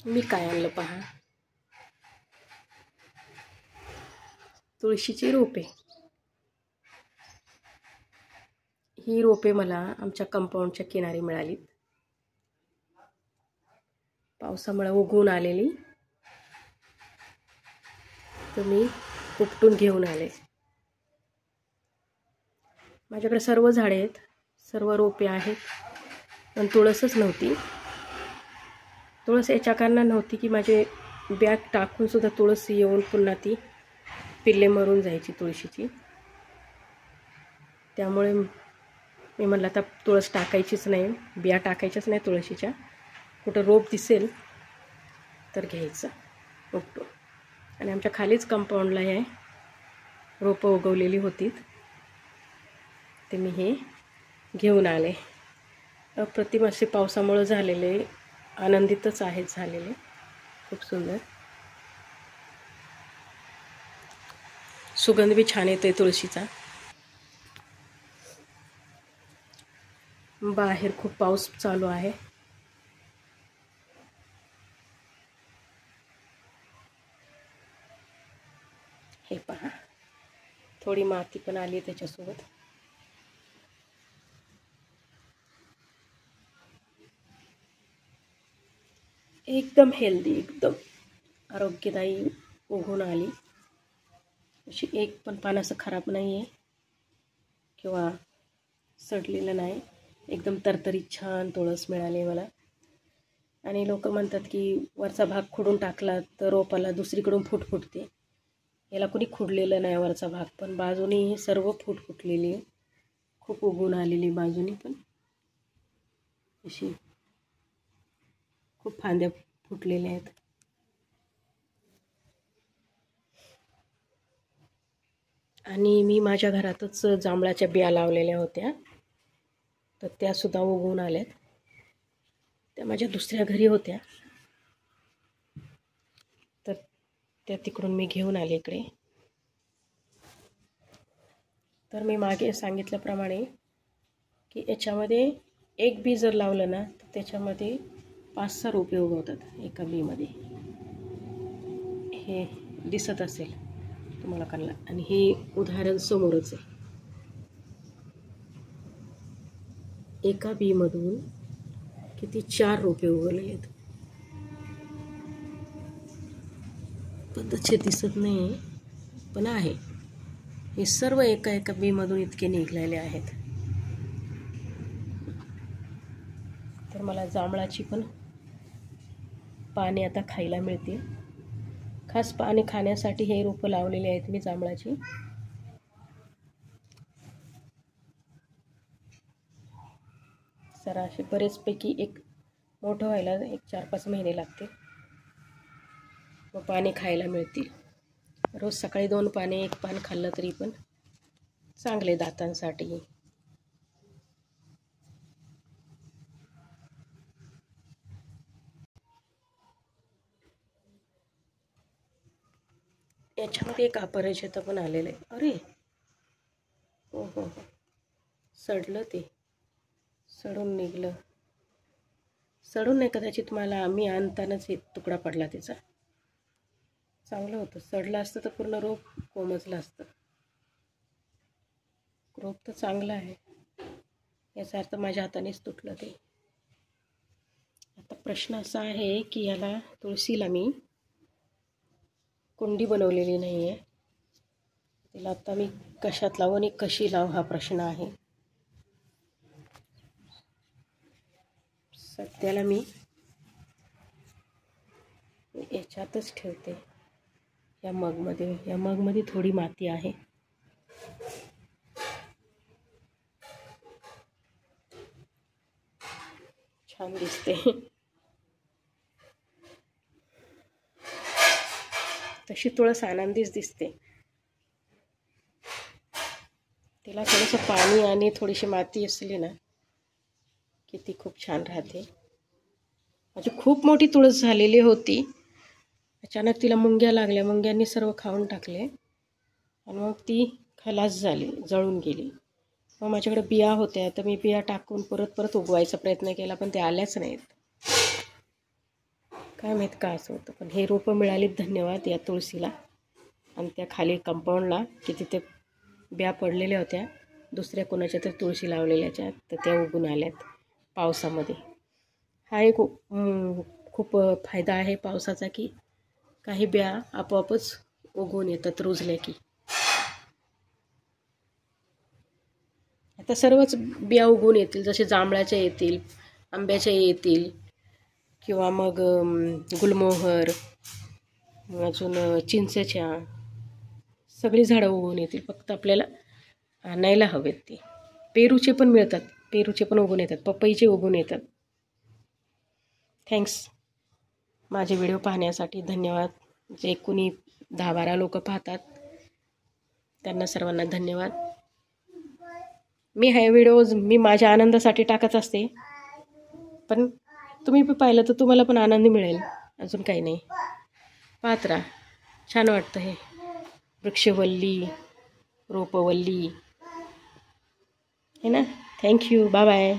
मी काय आणलं पहा, तुळशीची रोपे. ही रोपे मला आमच्या कंपाऊंडच्या किनारी मिळाली. पावसामुळे उगवून आलेली, तर मी उपटून घेऊन आले. माझ्याकडे सर्व झाडे आहेत, सर्व रोपे आहेत, पण तुळसच नव्हती. तुळस याच्या कारणाने नव्हती की माझे बॅग टाकून सुद्धा तुळस येऊन पुन्हा ती पिल्ले मरून जायची तुळशीची. त्यामुळे मी म्हणलं आता तुळस टाकायचीच नाही, बिया टाकायच्याच नाही तुळशीच्या. कुठं रोप दिसेल तर घ्यायचं उपटून. आणि आमच्या खालीच कंपाऊंडला हे रोपं उगवलेली होती, ते मी हे घेऊन आले. अप्रतिम असे पावसामुळे झालेले, आनंदितच आहेत झालेले, खूप सुंदर. सुगंध बी छान येतोय तुळशीचा. बाहेर खूप पाऊस चालू आहे. हे पहा, थोडी माती पण आली त्याच्यासोबत. एकदम हेल्दी, एकदम आरोग्यदायी उगवून आली. अशी एक पण पान असं खराब नाही आहे किंवा सडलेलं नाही. एकदम तरतरीत छान तुळस मिळाली मला. आणि लोक म्हणतात की वरचा भाग खुडून टाकला तर रोपाला दुसरीकडून फूट फुटते. याला कोणी खुडलेलं नाही वरचा भाग, पण बाजूनी सर्व फूट फुटलेली आहे. खूप उगवून आलेली बाजूनी पण, अशी खूप फांद्या फुटलेल्या आहेत. आणि मी माझ्या घरातच जांभळाच्या बिया लावलेल्या होत्या, तर त्यासुद्धा उगवून आल्यात. त्या माझ्या दुसऱ्या घरी होत्या, तर त्या तिकडून मी घेऊन आले इकडे. तर मी मागे सांगितल्याप्रमाणे की याच्यामध्ये एक बी जर लावलं ना तर त्याच्यामध्ये 5-6 रोपे उगवतात एका बीमध्ये. हे दिसत असेल तुम्हाला कळलं. आणि हे उदाहरण समोरच आहे. एका बीमधून किती 4 रोपे उगवलेले आहेत. पद्धतशीर दिसत नाही पण आहे. हे सर्व एका बीमधून इतके निघलेले आहेत. तर मला जांभळाची पण पाने आता खायला मिळतील. खास पाने खाण्यासाठी हे रोपं लावलेले आहेत मी जांभळाची. सरासरी बरेचपैकी एक मोठं व्हायला 4-5 महिने लागतील, व पाने खायला मिळतील. रोज सकाळी 2 पाने, 1 पान खाल्लं तरी पण चांगले दातांसाठी. याच्यामध्ये एक अपराजिता पण आलेलं आहे. अरे हो हो हो, सडलं, ते सडून निघलं. सडून नाही, कदाचित मला मी आणतानाच एक तुकडा पडला त्याचा. चांगलं होतं. सडलं असतं तर पूर्ण रोप कोमजलं असतं. रोप तर चांगलं आहे, याचा अर्थ माझ्या हातानेच तुटलं ते. आता प्रश्न असा आहे की याला, तुळशीला मी कुंडी बनवलेली नाही आहे. तिला आता मी कशात लावू आणि कशी लावू हा प्रश्न आहे. सध्याला मी याच्यातच ठेवते, या मगमध्ये. या मगमध्ये थोडी माती आहे. छान दिसते. तशी तुळस आनंदीच दिसते. तिला थोडंसं पाणी आणि थोडीशी माती असली ना की ती खूप छान राहते. माझी खूप मोठी तुळस झालेली होती, अचानक तिला मुंग्या लागल्या. मुंग्यांनी सर्व खाऊन टाकले आणि मग ती खलास झाली, जळून गेली. मग माझ्याकडे बिया होत्या, तर मी बिया टाकून परत उगवायचा प्रयत्न केला, पण ते आल्याच नाहीत. काय माहीत का असं होतं, पण हे रोपं मिळालीत, धन्यवाद या तुळशीला. आणि त्या खाली कंपाऊंडला की तिथे ब्या पडलेल्या होत्या दुसऱ्या कोणाच्या तर तुळशी लावलेल्याच्या, तर त्या उगून आल्यात पावसामध्ये. हा एक खूप फायदा आहे पावसाचा, की काही ब्या आपोआपच उगवून येतात रुजल्या की. आता सर्वच बिया उगवून येतील, जसे जांभळाच्या येतील, आंब्याच्या येतील, किंवा मग गुलमोहर, अजून चिंचेच्या, सगळी झाडं उगवून येतील. फक्त आपल्याला आणायला हवेत ते. पेरूचे पण मिळतात, पेरूचे पण उगवून येतात, पपईचे उगवून येतात. थँक्स माझे व्हिडिओ पाहण्यासाठी, धन्यवाद. जे कुणी 10-12 लोक पाहतात त्यांना सर्वांना धन्यवाद. मी हे व्हिडिओज माझ्या आनंदासाठी टाकत असते, पण तुम्ही पाहिलं तर तुम्हाला पण आनंद मिळेल, अजून काही नाही. पाहत राहा, छान वाटतं हे वृक्षवल्ली, रोपवल्ली है ना. Thank you, bye bye.